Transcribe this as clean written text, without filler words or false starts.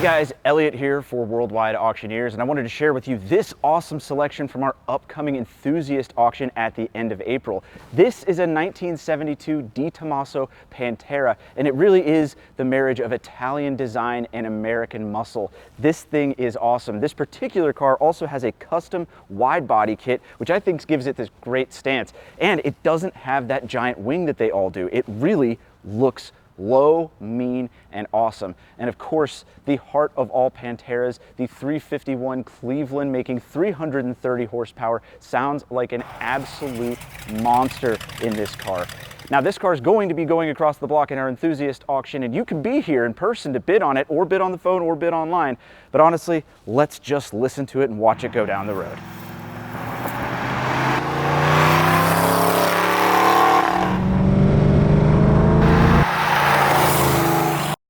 guys, Elliot here for Worldwide Auctioneers, and I wanted to share with you this awesome selection from our upcoming Enthusiast auction at the end of April. This is a 1972 Di Tomaso Pantera, and it really is the marriage of Italian design and American muscle. This thing is awesome. This particular car also has a custom wide body kit, which I think gives it this great stance, and it doesn't have that giant wing that they all do. It really looks low, mean, and awesome. And of course, the heart of all Panteras, the 351 Cleveland, making 330 horsepower, sounds like an absolute monster in this car. Now, this car is going to be going across the block in our Enthusiast auction, and you can be here in person to bid on it, or bid on the phone, or bid online. But honestly, let's just listen to it and watch it go down the road.